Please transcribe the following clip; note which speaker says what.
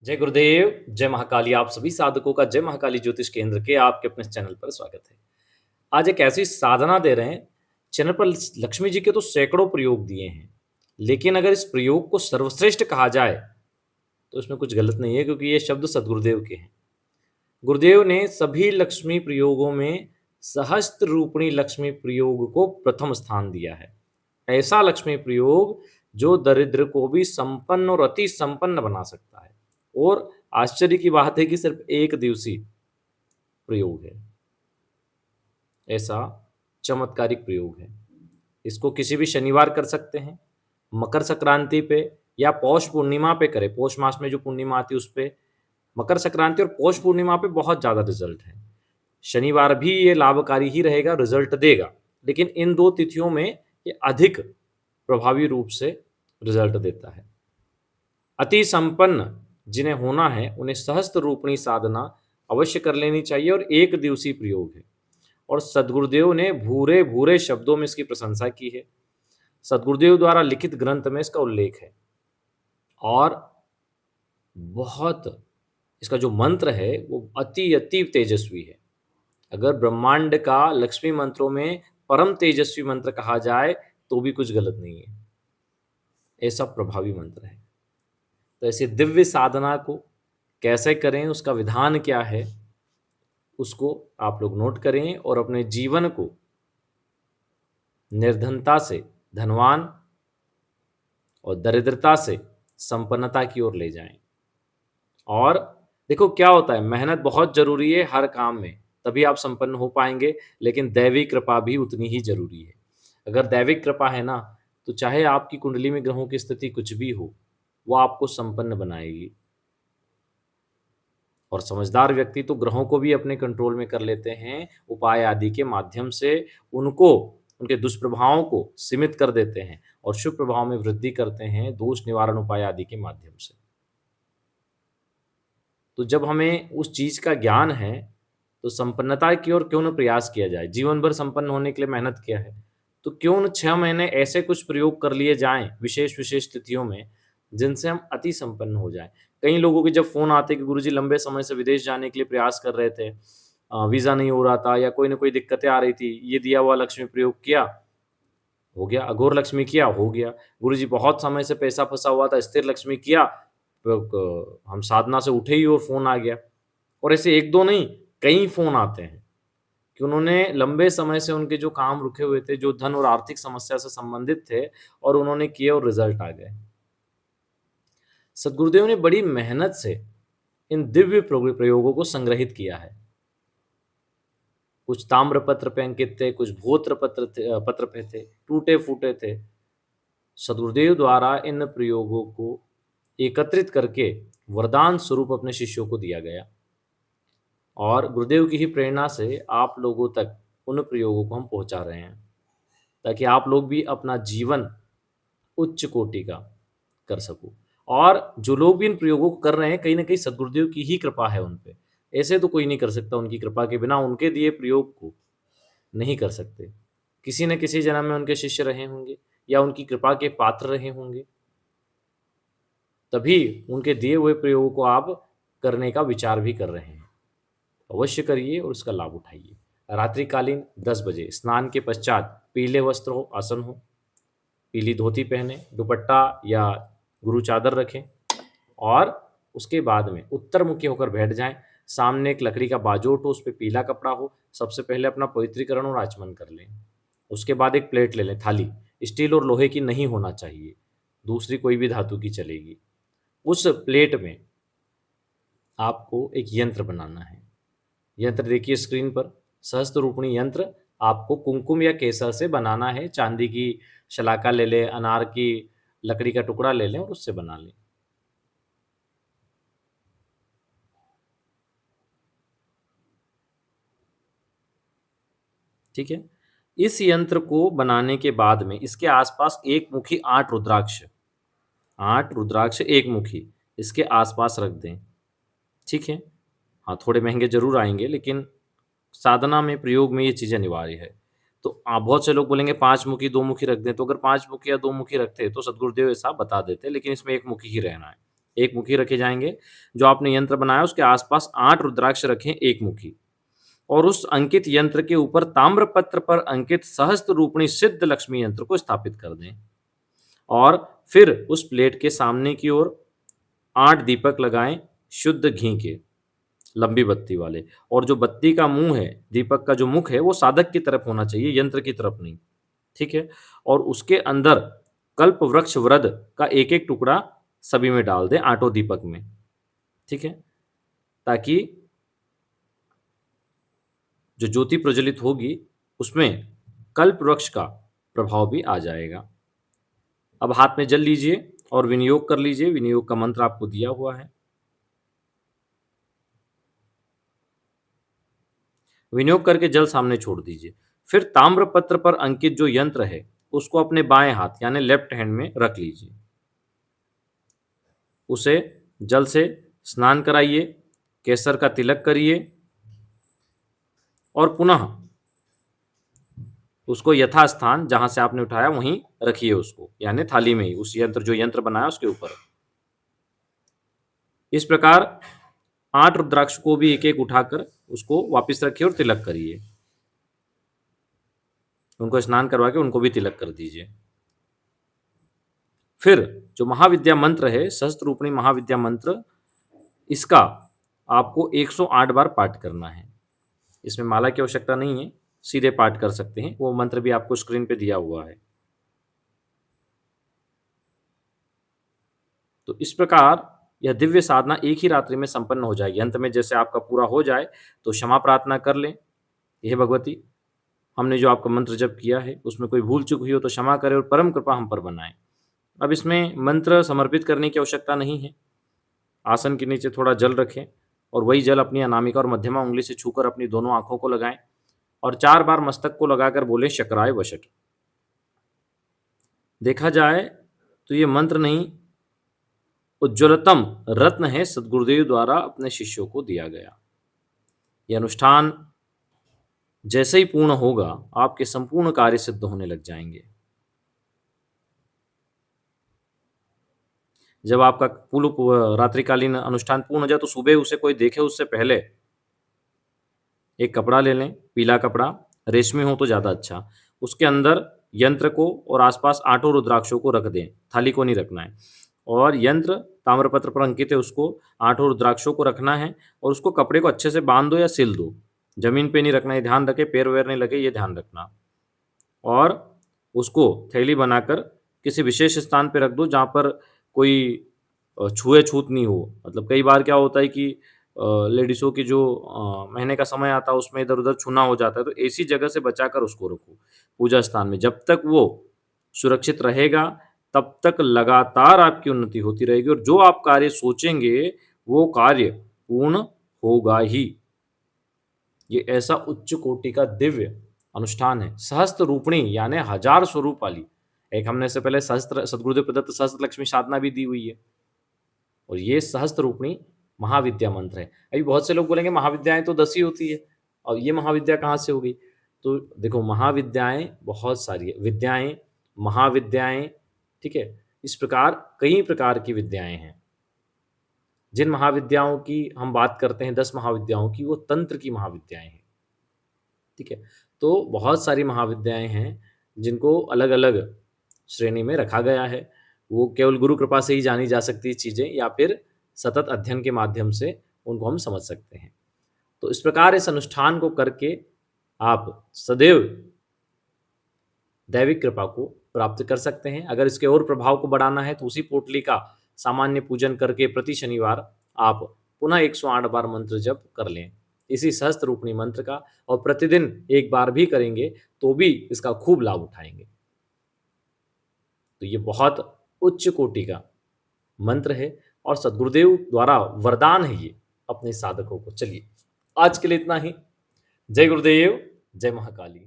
Speaker 1: जय गुरुदेव, जय महाकाली। आप सभी साधकों का जय महाकाली ज्योतिष केंद्र के आपके अपने चैनल पर स्वागत है। आज एक ऐसी साधना दे रहे हैं, चैनल पर लक्ष्मी जी के तो सैकड़ों प्रयोग दिए हैं, लेकिन अगर इस प्रयोग को सर्वश्रेष्ठ कहा जाए, तो इसमें कुछ गलत नहीं है क्योंकि ये शब्द सद्गुरुदेव के हैं। गुरुदेव ने सभी लक्ष्मी प्रयोगों में सहस्त्र रूपिणी लक्ष्मी प्रयोग को प्रथम स्थान दिया है। ऐसा लक्ष्मी प्रयोग जो दरिद्र को भी संपन्न और अति संपन्न बना सकता है। और आश्चर्य की बात है कि सिर्फ एक दिवसीय प्रयोग है, ऐसा चमत्कारिक प्रयोग है। इसको किसी भी शनिवार कर सकते हैं, मकर संक्रांति पे या पौष पूर्णिमा पे करें। पौष मास में जो पूर्णिमा आती है उस पे, मकर संक्रांति और पौष पूर्णिमा पे बहुत ज़्यादा रिजल्ट है। शनिवार भी ये लाभकारी ही रहेगा, रिजल्ट देगा, लेकिन इन दो तिथियों में ये अधिक प्रभावी रूप से रिजल्ट देता है। अति संपन्न जिन्हें होना है उन्हें सहस्त्र रूपिणी साधना अवश्य कर लेनी चाहिए और एक दिवसीय प्रयोग है। और सदगुरुदेव ने भूरे भूरे शब्दों में इसकी प्रशंसा की है। सदगुरुदेव द्वारा लिखित ग्रंथ में इसका उल्लेख है और बहुत इसका जो मंत्र है वो अति अति तेजस्वी है। अगर ब्रह्मांड का लक्ष्मी मंत्रों में परम तेजस्वी मंत्र कहा जाए तो भी कुछ गलत नहीं है, ऐसा प्रभावी मंत्र है। तो ऐसी दिव्य साधना को कैसे करें, उसका विधान क्या है, उसको आप लोग नोट करें और अपने जीवन को निर्धनता से धनवान और दरिद्रता से संपन्नता की ओर ले जाएं। और देखो क्या होता है, मेहनत बहुत जरूरी है हर काम में, तभी आप संपन्न हो पाएंगे, लेकिन दैवी कृपा भी उतनी ही जरूरी है। अगर दैविक कृपा है ना, तो चाहे आपकी कुंडली में ग्रहों की स्थिति कुछ भी हो, वो आपको संपन्न बनाएगी। और समझदार व्यक्ति तो ग्रहों को भी अपने कंट्रोल में कर लेते हैं, उपाय आदि के माध्यम से उनको उनके दुष्प्रभावों को सीमित कर देते हैं और शुभ प्रभाव में वृद्धि करते हैं दोष निवारण उपाय आदि के माध्यम से। तो जब हमें उस चीज का ज्ञान है तो संपन्नता की ओर क्यों न प्रयास किया जाए। जीवन भर संपन्न होने के लिए मेहनत किया है, तो क्यों न 6 महीने ऐसे कुछ प्रयोग कर लिए जाएं विशेष विशेष तिथियों में, जिनसे हम अति संपन्न हो जाएं। कई लोगों के जब फोन आते कि गुरुजी लंबे समय से विदेश जाने के लिए प्रयास कर रहे थे, वीजा नहीं हो रहा था या कोई ना कोई दिक्कतें आ रही थी, ये दिया हुआ लक्ष्मी प्रयोग किया, हो गया। अघोर लक्ष्मी किया, हो गया। गुरुजी बहुत समय से पैसा फंसा हुआ था, स्थिर लक्ष्मी किया, हम साधना से उठे ही और फोन आ गया। और ऐसे एक दो नहीं, कई फोन आते हैं कि उन्होंने लंबे समय से उनके जो काम रुके हुए थे, जो धन और आर्थिक समस्या से संबंधित थे, और उन्होंने किए और रिजल्ट आ गए। सदगुरुदेव ने बड़ी मेहनत से इन दिव्य प्रयोगों को संग्रहित किया है। कुछ ताम्र पत्र पे अंकित थे, कुछ भोत्र पत्र पे थे, टूटे फूटे थे। सदगुरुदेव द्वारा इन प्रयोगों को एकत्रित करके वरदान स्वरूप अपने शिष्यों को दिया गया और गुरुदेव की ही प्रेरणा से आप लोगों तक उन प्रयोगों को हम पहुंचा रहे हैं, ताकि आप लोग भी अपना जीवन उच्च कोटि का कर सको। और जो लोग भी इन प्रयोगों को कर रहे हैं, कहीं ना कहीं सदगुरुदेव की ही कृपा है उन पे। ऐसे तो कोई नहीं कर सकता, उनकी कृपा के बिना उनके दिए प्रयोग को नहीं कर सकते। किसी न किसी जन्म में उनके शिष्य रहे होंगे या उनकी कृपा के पात्र रहे होंगे, तभी उनके दिए हुए प्रयोगों को आप करने का विचार भी कर रहे हैं। अवश्य करिए और उसका लाभ उठाइए। रात्रिकालीन 10 बजे स्नान के पश्चात पीले वस्त्र हो, आसन हो, पीली धोती पहने, दुपट्टा या गुरु चादर रखें और उसके बाद में उत्तर मुखी होकर बैठ जाएं। सामने एक लकड़ी का बाजोट हो, उस पर पीला कपड़ा हो। सबसे पहले अपना पवित्रीकरण और आचमन कर लें। उसके बाद एक प्लेट ले लें, थाली स्टील और लोहे की नहीं होना चाहिए, दूसरी कोई भी धातु की चलेगी। उस प्लेट में आपको एक यंत्र बनाना है। यंत्र देखिए स्क्रीन पर, सहस्त्र रूपिणी यंत्र आपको कुमकुम या केसर से बनाना है। चांदी की शलाका ले लें, अनार की लकड़ी का टुकड़ा ले लें और उससे बना लें। ठीक है। इस यंत्र को बनाने के बाद में इसके आसपास एक मुखी 8 रुद्राक्ष, 8 रुद्राक्ष एक मुखी इसके आसपास रख दें। ठीक है। हाँ, थोड़े महंगे जरूर आएंगे, लेकिन साधना में प्रयोग में ये चीज़ अनिवार्य है। तो आप बहुत से लोग बोलेंगे 5 मुखी 2 मुखी रख दें, तो अगर 5 मुखी या 2 मुखी रखते तो सदगुरुदेव ऐसा बता देते, लेकिन इसमें एक मुखी ही रहना है। एक मुखी रखे जाएंगे। जो आपने यंत्र बनाया उसके आसपास 8 रुद्राक्ष रखें एक मुखी, और उस अंकित यंत्र के ऊपर ताम्रपत्र पर अंकित सहस्त्र रूपणी सिद्ध लक्ष्मी यंत्र को स्थापित कर दें। और फिर उस प्लेट के सामने की ओर 8 दीपक लगाएं शुद्ध घी के, लंबी बत्ती वाले। और जो बत्ती का मुंह है, दीपक का जो मुख है, वो साधक की तरफ होना चाहिए, यंत्र की तरफ नहीं। ठीक है। और उसके अंदर कल्प वृक्ष वृद का एक एक टुकड़ा सभी में डाल दें, 8 दीपक में। ठीक है। ताकि जो ज्योति प्रज्वलित होगी उसमें कल्प वृक्ष का प्रभाव भी आ जाएगा। अब हाथ में जल लीजिए और विनियोग कर लीजिए। विनियोग का मंत्र आपको दिया हुआ है। विनियोग करके जल सामने छोड़ दीजिए। फिर ताम्रपत्र पर अंकित जो यंत्र है उसको अपने बाएं हाथ यानी लेफ्ट हैंड में रख लीजिए। उसे जल से स्नान कराइए, केसर का तिलक करिए और पुनः उसको यथास्थान जहां से आपने उठाया वहीं रखिए उसको, यानी थाली में ही, उस यंत्र जो यंत्र बनाया उसके ऊपर। इस प्रकार 8 रुद्राक्ष को भी एक एक उठाकर उसको वापस रखिए और तिलक करिए। उनको स्नान करवा के उनको भी तिलक कर दीजिए। फिर जो महाविद्या मंत्र है, सहस्त्र रूपणी महाविद्या मंत्र, इसका आपको 108 बार पाठ करना है। इसमें माला की आवश्यकता नहीं है, सीधे पाठ कर सकते हैं। वो मंत्र भी आपको स्क्रीन पे दिया हुआ है। तो इस प्रकार यह दिव्य साधना एक ही रात्रि में संपन्न हो जाएगी। अंत में जैसे आपका पूरा हो जाए तो क्षमा प्रार्थना कर लें, हे भगवती, हमने जो आपका मंत्र जप किया है उसमें कोई भूल चूक हुई हो तो क्षमा करें और परम कृपा हम पर बनाएं। अब इसमें मंत्र समर्पित करने की आवश्यकता नहीं है। आसन के नीचे थोड़ा जल रखें और वही जल अपनी अनामिका और मध्यमा उंगली से छूकर अपनी दोनों आंखों को लगाएं और 4 बार मस्तक को लगाकर बोले शक्राय वशट। देखा जाए तो ये मंत्र नहीं, उज्ज्वलतम रत्न है, सदगुरुदेव द्वारा अपने शिष्यों को दिया गया। यह अनुष्ठान जैसे ही पूर्ण होगा आपके संपूर्ण कार्य सिद्ध होने लग जाएंगे। जब आपका पूर्ण रात्रिकालीन अनुष्ठान पूर्ण हो जाए तो सुबह उसे कोई देखे उससे पहले एक कपड़ा ले लें, पीला कपड़ा, रेशमी हो तो ज़्यादा अच्छा। उसके अंदर यंत्र को और आसपास 8 रुद्राक्षों को रख दें, थाली को नहीं रखना है। और यंत्र ताम्रपत्र पर अंकित है, उसको 8 रुद्राक्षों को रखना है और उसको कपड़े को अच्छे से बांध दो या सिल दो। जमीन पे नहीं रखना, ये ध्यान रखें, पैर वैर नहीं लगे, ये ध्यान रखना। और उसको थैली बनाकर किसी विशेष स्थान पे रख दो जहाँ पर कोई छुए छूत नहीं हो। मतलब कई बार क्या होता है कि लेडीज़ों की जो महीने का समय आता है उसमें इधर उधर छूना हो जाता है, तो ऐसी जगह से बचाकर उसको रखो पूजा स्थान में। जब तक वो सुरक्षित रहेगा तब तक लगातार आपकी उन्नति होती रहेगी और जो आप कार्य सोचेंगे वो कार्य पूर्ण होगा ही। ये ऐसा उच्च कोटि का दिव्य अनुष्ठान है। सहस्त्र रूपणी यानी 1000 स्वरूप वाली। एक हमने इससे पहले सहस्त्र सदगुरुदेव प्रदत्त सहस्त्र लक्ष्मी साधना भी दी हुई है, और ये सहस्त्र रूपणी महाविद्या मंत्र है। अभी बहुत से लोग बोलेंगे महाविद्याएं तो 10 ही होती है और ये महाविद्या कहाँ से हो गई? तो देखो, महाविद्याएं बहुत सारी है, विद्याएं, महाविद्याएं, ठीक है। इस प्रकार कई प्रकार की विद्याएं हैं। जिन महाविद्याओं की हम बात करते हैं, 10 महाविद्याओं की, वो तंत्र की महाविद्याएं हैं, ठीक है। तो बहुत सारी महाविद्याएं हैं जिनको अलग अलग श्रेणी में रखा गया है। वो केवल गुरु कृपा से ही जानी जा सकती है चीज़ें, या फिर सतत अध्ययन के माध्यम से उनको हम समझ सकते हैं। तो इस प्रकार इस अनुष्ठान को करके आप सदैव दैविक कृपा को प्राप्त कर सकते हैं। अगर इसके और प्रभाव को बढ़ाना है तो उसी पोटली का सामान्य पूजन करके प्रति शनिवार आप पुनः 108 बार मंत्र जप कर लें, इसी सहस्त्र रूपणी मंत्र का, और प्रतिदिन एक बार भी करेंगे तो भी इसका खूब लाभ उठाएंगे। तो ये बहुत उच्च कोटि का मंत्र है और सदगुरुदेव द्वारा वरदान है ये अपने साधकों को। चलिए, आज के लिए इतना ही। जय गुरुदेव, जय महाकाली।